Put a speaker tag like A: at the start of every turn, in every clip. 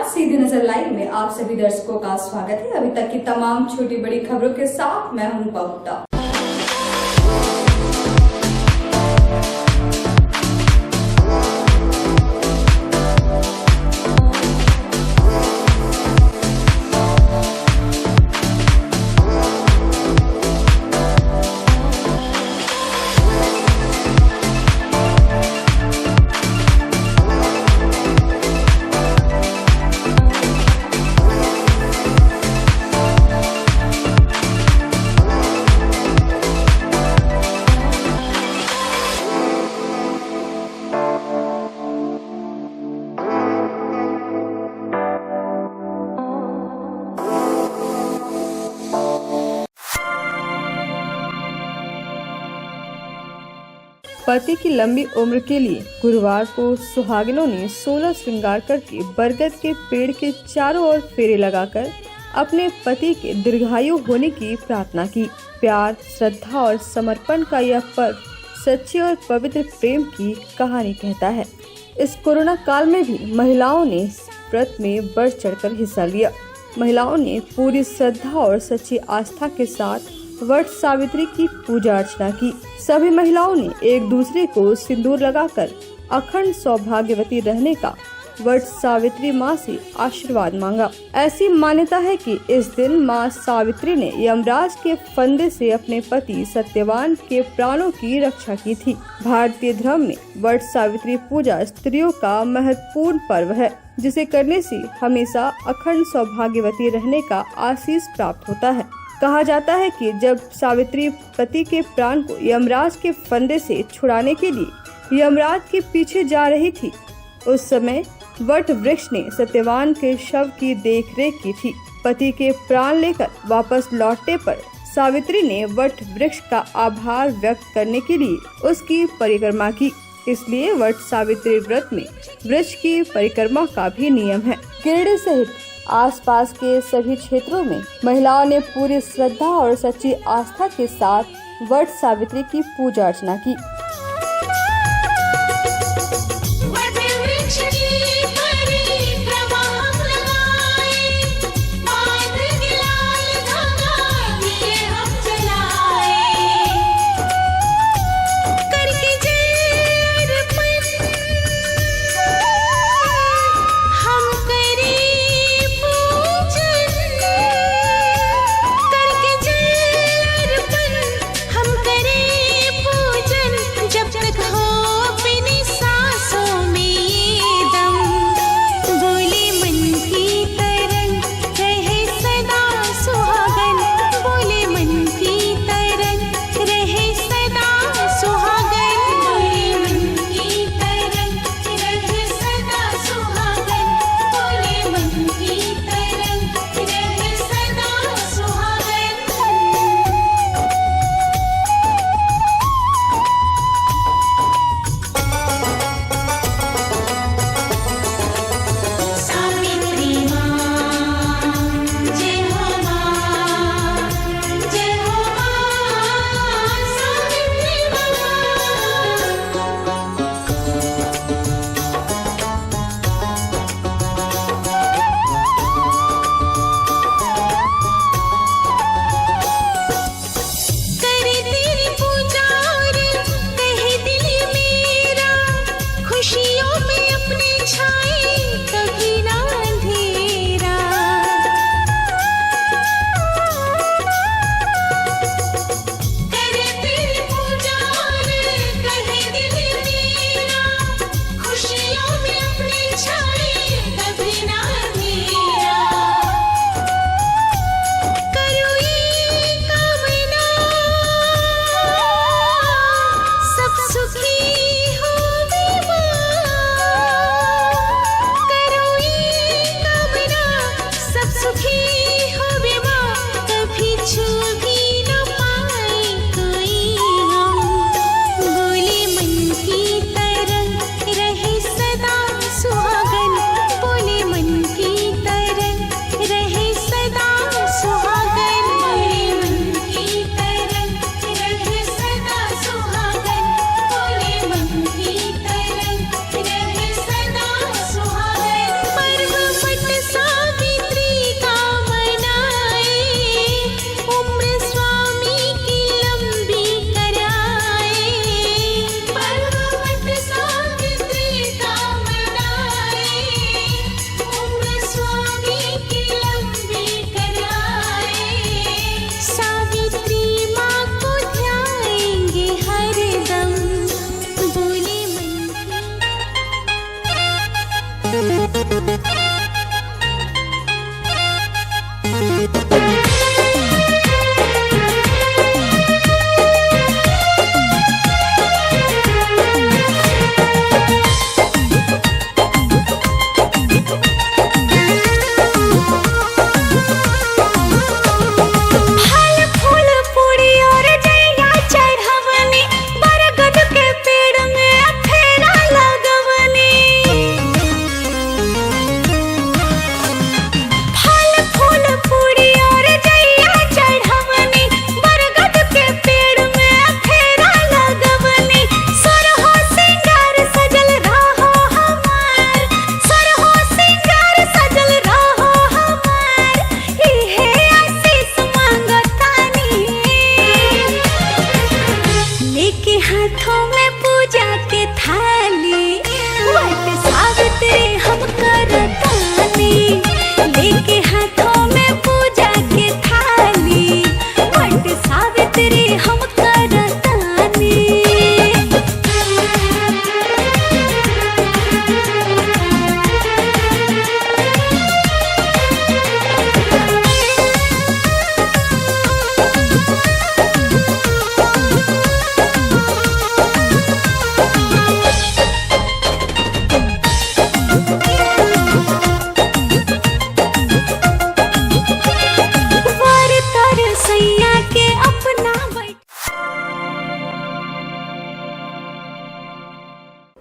A: सीधी नजर लाइव में आप सभी दर्शकों का स्वागत है। अभी तक की तमाम छोटी बड़ी खबरों के साथ मैं हूं पवित्रा।
B: पति की लंबी उम्र के लिए गुरुवार को सुहागिनों ने 16 श्रृंगार करके बरगद के पेड़ के चारों ओर फेरे लगाकर अपने पति के दीर्घायु होने की प्रार्थना की। प्यार, श्रद्धा और समर्पण का यह पर्व सच्चे और पवित्र प्रेम की कहानी कहता है। इस कोरोना काल में भी महिलाओं ने इस व्रत में बढ़ चढ़कर हिस्सा लिया। महिलाओं ने पूरी श्रद्धा और सच्ची आस्था के साथ वट सावित्री की पूजा अर्चना की। सभी महिलाओं ने एक दूसरे को सिंदूर लगाकर अखंड सौभाग्यवती रहने का वट सावित्री माँ से आशीर्वाद मांगा। ऐसी मान्यता है कि इस दिन माँ सावित्री ने यमराज के फंदे से अपने पति सत्यवान के प्राणों की रक्षा की थी। भारतीय धर्म में वट सावित्री पूजा स्त्रियों का महत्वपूर्ण पर्व है, जिसे करने से हमेशा अखंड सौभाग्यवती रहने का आशीष प्राप्त होता है। कहा जाता है कि जब सावित्री पति के प्राण को यमराज के फंदे से छुड़ाने के लिए यमराज के पीछे जा रही थी, उस समय वट वृक्ष ने सत्यवान के शव की देखरेख की थी। पति के प्राण लेकर वापस लौटने पर सावित्री ने वट वृक्ष का आभार व्यक्त करने के लिए उसकी परिक्रमा की। इसलिए वट सावित्री व्रत में वृक्ष की परिक्रमा का भी नियम है। गिरिडीह सहित आसपास के सभी क्षेत्रों में महिलाओं ने पूरी श्रद्धा और सच्ची आस्था के साथ वट सावित्री की पूजा अर्चना की।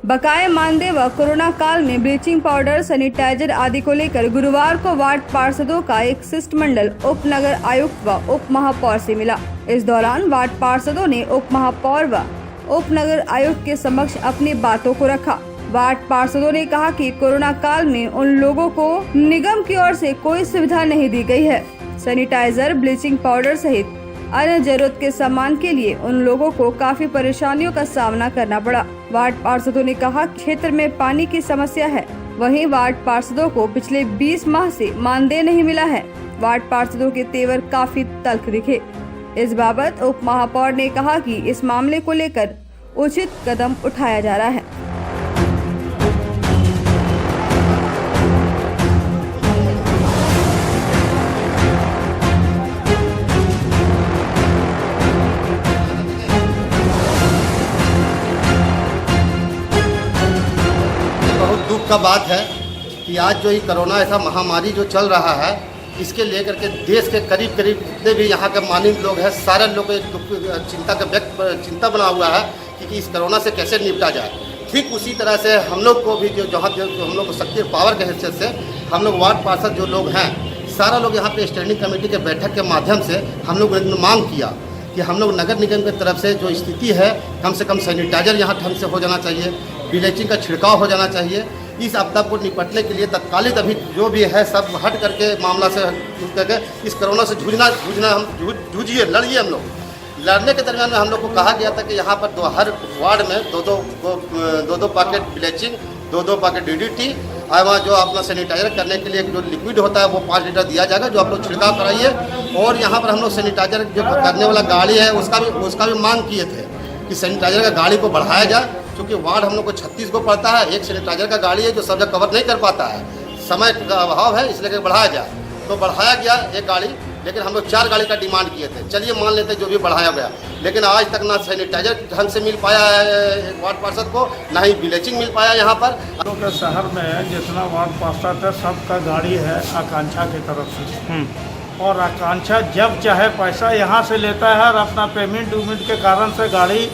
B: बकाये मानदेय व कोरोना काल में ब्लीचिंग पाउडर, सैनिटाइजर आदि को लेकर गुरुवार को वार्ड पार्षदों का एक शिष्टमंडल उप नगर आयुक्त व उप महापौर से मिला। इस दौरान वार्ड पार्षदों ने उप महापौर व उप नगर आयुक्त के समक्ष अपनी बातों को रखा। वार्ड पार्षदों ने कहा कि कोरोना काल में उन लोगों को निगम की ओर से कोई सुविधा नहीं दी गई है। सैनिटाइजर, ब्लीचिंग पाउडर सहित अन्य जरूरत के सामान के लिए उन लोगों को काफी परेशानियों का सामना करना पड़ा। वार्ड पार्षदों ने कहा क्षेत्र में पानी की समस्या है। वहीं वार्ड पार्षदों को पिछले 20 माह से मानदेय नहीं मिला है। वार्ड पार्षदों के तेवर काफी तल्ख दिखे। इस बाबत उप महापौर ने कहा कि इस मामले को लेकर उचित कदम उठाया जा रहा है।
C: बहुत दुख का बात है कि आज जो ये कोरोना ऐसा महामारी जो चल रहा है, इसके लेकर के देश के करीब करीब जितने भी यहाँ के माननीय लोग हैं, सारे लोग एक चिंता बना हुआ है कि इस कोरोना से कैसे निपटा जाए। ठीक उसी तरह से हम लोग को भी जो हम लोग को शक्ति पावर के हैसियत से हम लोग वार्ड पार्षद जो लोग हैं, सारा लोग यहाँ पे स्टैंडिंग कमेटी के बैठक के माध्यम से हम लोग ने मांग किया कि हम लोग नगर निगम की तरफ से जो स्थिति है, कम से कम सैनिटाइजर यहाँ ढंग से हो जाना चाहिए, ब्लीचिंग का छिड़काव हो जाना चाहिए। इस आपदा को निपटने के लिए तत्कालिक अभी जो भी है सब हट करके मामला से करके इस कोरोना से जूझना हम जूझिए, लड़िए। हम लोग लड़ने के दरमियान में हम लोग को कहा गया था कि यहाँ पर हर वार्ड में दो पैकेट ब्लीचिंग, दो पैकेट DDT और वहाँ जो अपना सैनिटाइजर करने के लिए जो लिक्विड होता है वो 5 लीटर दिया जाएगा, जो आप लोग छिड़काव कराइए। और यहाँ पर हम लोग सैनिटाइजर जो करने वाला गाड़ी है उसका भी मांग किए थे कि सैनिटाइजर का गाड़ी को बढ़ाया जाए, क्योंकि वार्ड हम लोग को 36 को पड़ता है। एक सैनिटाइजर का गाड़ी है जो सब जगह कवर नहीं कर पाता है, समय का अभाव है, इसलिए बढ़ाया जाए। तो बढ़ाया गया एक गाड़ी, लेकिन हम लोग 4 गाड़ी का डिमांड किए थे। चलिए मान लेते जो भी बढ़ाया गया, लेकिन आज तक ना सैनिटाइजर ढंग से मिल पाया है वार्ड पार्षद को, ना ही ब्लीचिंग मिल पाया यहाँ पर।
D: के शहर में जितना वार्ड पार्षद है सबका गाड़ी है आकांक्षा की तरफ से, और आकांक्षा जब चाहे पैसा यहाँ से लेता है और अपना पेमेंट के कारण से गाड़ी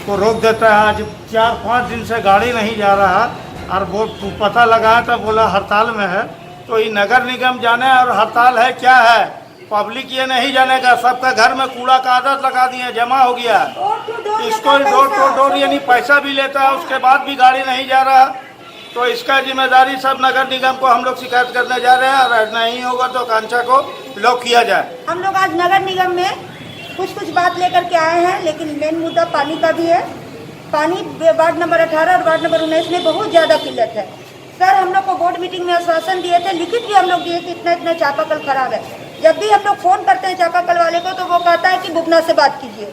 D: को रोक देता है। आज 4-5 दिन से गाड़ी नहीं जा रहा और वो पता लगाया था, बोला हड़ताल में है। तो ये नगर निगम जाने और हड़ताल है क्या है, पब्लिक ये नहीं जानेगा। सबका घर में कूड़ा का आदत लगा दिए, जमा हो गया। इसको डोर यानी पैसा भी लेता है, उसके बाद भी गाड़ी नहीं जा रहा। तो इसका जिम्मेदारी सब नगर निगम को हम लोग शिकायत करने जा रहे हैं, और नहीं होगा तो आकांक्षा को ब्लॉक किया जाए।
E: हम लोग आज नगर निगम में कुछ बात लेकर के आए हैं, लेकिन मेन मुद्दा पानी का भी है। पानी वार्ड नंबर 18 और वार्ड नंबर 19 में बहुत ज़्यादा किल्लत है। सर हम लोग को बोर्ड मीटिंग में आश्वासन दिए थे, लिखित भी हम लोग दिए कि इतना चापाकल खराब है। जब भी हम लोग फ़ोन करते हैं चापाकल वाले को तो वो कहता है कि बुबना से बात कीजिए।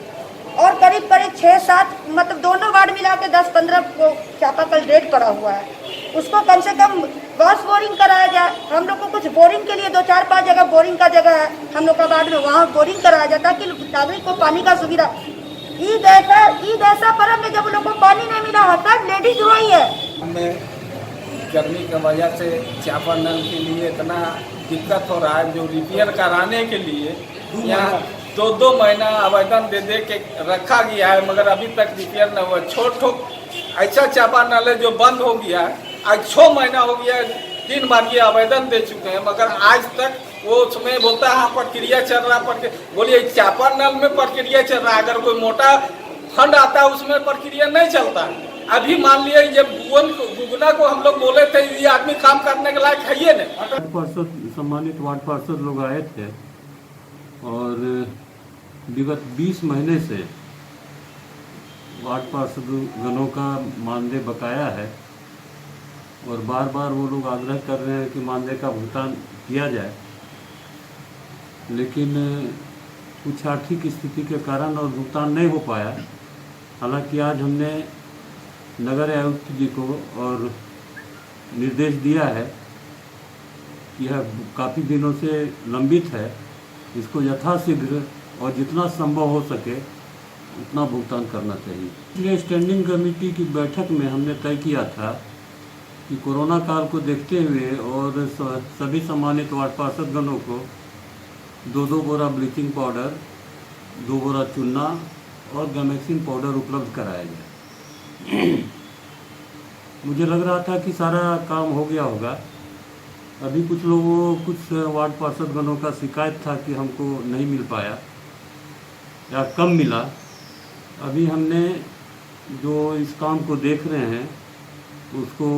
E: और करीब 6-7 मतलब दोनों वार्ड मिला के 10-15 को चापाकल रेट पड़ा हुआ है। उसको कम से कम वॉश बोरिंग कराया जाए। हम लोग को कुछ बोरिंग के लिए 2-4-5 जगह बोरिंग का जगह है हम लोग का वार्ड में, वहाँ बोरिंग कराया जाए ताकि नागरिक को पानी का सुविधा। ईद ऐसा पर्व में जब लोग को पानी नहीं मिला होता, लेडीज रोई है।
F: हमें गर्मी की वजह से चापानल के लिए इतना दिक्कत हो रहा है, जो रिपेयर कराने के लिए यहाँ 2 महीना आवेदन दे के रखा गया है, मगर अभी तक रिपेयर न हुआ। छोट ऐसा चापानल है जो बंद हो गया है। आज 6 महीना हो गया, 3 बार ये आवेदन दे चुके हैं, मगर आज तक वो उसमें बोलता है हाँ प्रक्रिया चल रहा है। बोलिए चापानल में प्रक्रिया चल रहा है, अगर कोई मोटा फंड आता है उसमें प्रक्रिया नहीं चलता है। अभी मान लिया जब गुगना को हम लोग बोले थे ये आदमी काम करने के लायक है ही नहीं।
G: पार्षद सम्मानित वार्ड पार्षद लोग आए थे और विगत 20 महीने से वार्ड पार्षद गणों का मानदेय बकाया है, और बार बार वो लोग आग्रह कर रहे हैं कि मानदेय का भुगतान किया जाए, लेकिन कुछ आर्थिक स्थिति के कारण और भुगतान नहीं हो पाया। हालांकि आज हमने नगर आयुक्त जी को और निर्देश दिया है कि यह काफ़ी दिनों से लंबित है, इसको यथाशीघ्र और जितना संभव हो सके उतना भुगतान करना चाहिए। इसलिए स्टैंडिंग कमेटी की बैठक में हमने तय किया था कि कोरोना काल को देखते हुए और सभी सम्मानित वार्ड पार्षदगणों को 2-2 बोरा ब्लीचिंग पाउडर, 2 बोरा चूना और गैमेक्सिन पाउडर उपलब्ध कराया जाए। मुझे लग रहा था कि सारा काम हो गया होगा। अभी कुछ वार्ड पार्षदगणों का शिकायत था कि हमको नहीं मिल पाया या कम मिला। अभी हमने जो इस काम को देख रहे हैं उसको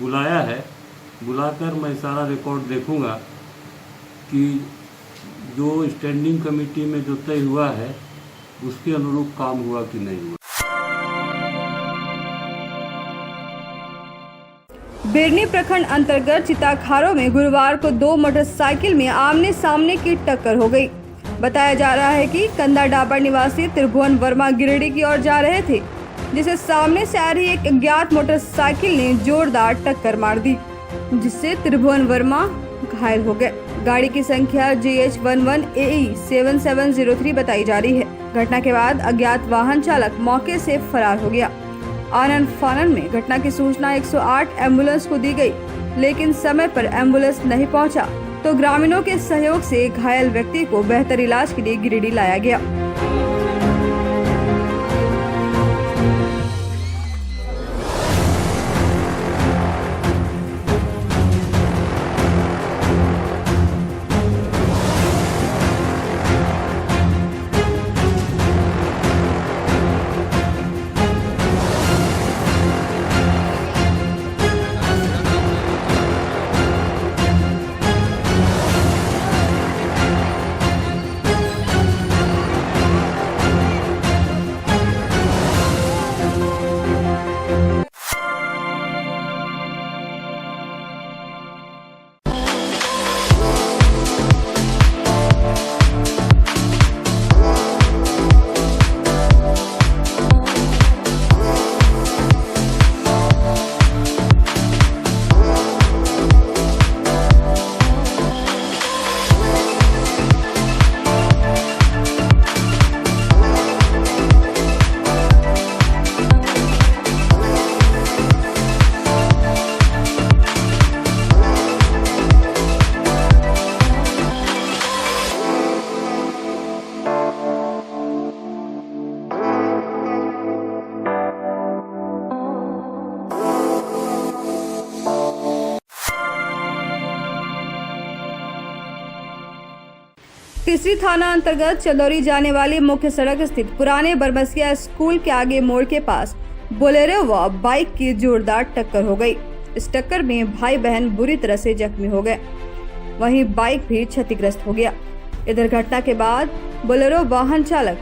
G: बुलाया है, बुलाकर मैं सारा रिकॉर्ड देखूंगा कि जो स्टैंडिंग कमेटी में जो तय हुआ है उसके अनुरूप काम हुआ कि नहीं हुआ।
B: बिरनी प्रखंड अंतर्गत चिताखारों में गुरुवार को 2 मोटरसाइकिल में आमने सामने की टक्कर हो गई। बताया जा रहा है कि कंदा डाबर निवासी त्रिभुवन वर्मा गिरिडीह की ओर जा रहे थे, जिसे सामने से आ रही एक अज्ञात मोटरसाइकिल ने जोरदार टक्कर मार दी, जिससे त्रिभुवन वर्मा घायल हो गए। गाड़ी की संख्या JH11AE 7703 बताई जा रही है। घटना के बाद अज्ञात वाहन चालक मौके से फरार हो गया। आनन फानन में घटना की सूचना 108 एम्बुलेंस को दी गई, लेकिन समय पर एम्बुलेंस नहीं पहुंचा, तो ग्रामीणों के सहयोग से घायल व्यक्ति को बेहतर इलाज के लिए गिरिडीह लाया गया। तीसरी थाना अंतर्गत चंदौरी जाने वाली मुख्य सड़क स्थित पुराने बरमसिया स्कूल के आगे मोड़ के पास बोलेरो व बाइक की जोरदार टक्कर हो गई। इस टक्कर में भाई बहन बुरी तरह से जख्मी हो गए, वहीं बाइक भी क्षतिग्रस्त हो गया। इधर घटना के बाद बोलेरो वाहन चालक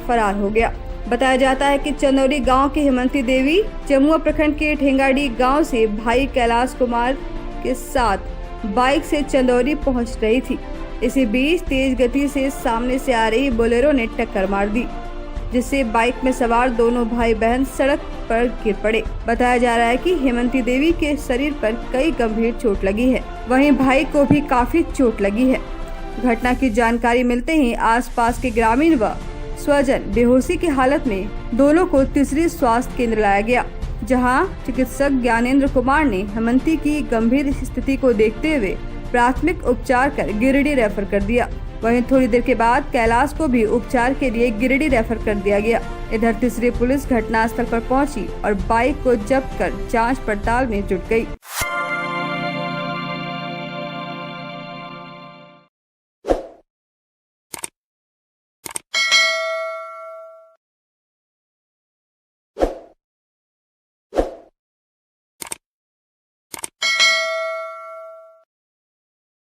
B: फरार हो गया। बताया जाता है कि चंदौरी गांव की हेमंती देवी जमुआ प्रखंड के ठेंगाडी गांव से भाई कैलाश कुमार के साथ बाइक से चंदौरी पहुंच रही थी। इसी बीच तेज गति से सामने से आ रही बोलेरो ने टक्कर मार दी, जिससे बाइक में सवार दोनों भाई बहन सड़क पर गिर पड़े। बताया जा रहा है कि हेमंती देवी के शरीर पर कई गंभीर चोट लगी है, वहीं भाई को भी काफी चोट लगी है। घटना की जानकारी मिलते ही आसपास के ग्रामीण व स्वजन बेहोशी की हालत में दोनों को तीसरी स्वास्थ्य केंद्र लाया गया, जहां चिकित्सक ज्ञानेंद्र कुमार ने हेमंती की गंभीर स्थिति को देखते हुए प्राथमिक उपचार कर गिरिडीह रेफर कर दिया। वहीं थोड़ी देर के बाद कैलाश को भी उपचार के लिए गिरिडीह रेफर कर दिया गया। इधर तीसरी पुलिस घटनास्थल पर पहुंची और बाइक को जब्त कर जांच पड़ताल में जुट गई।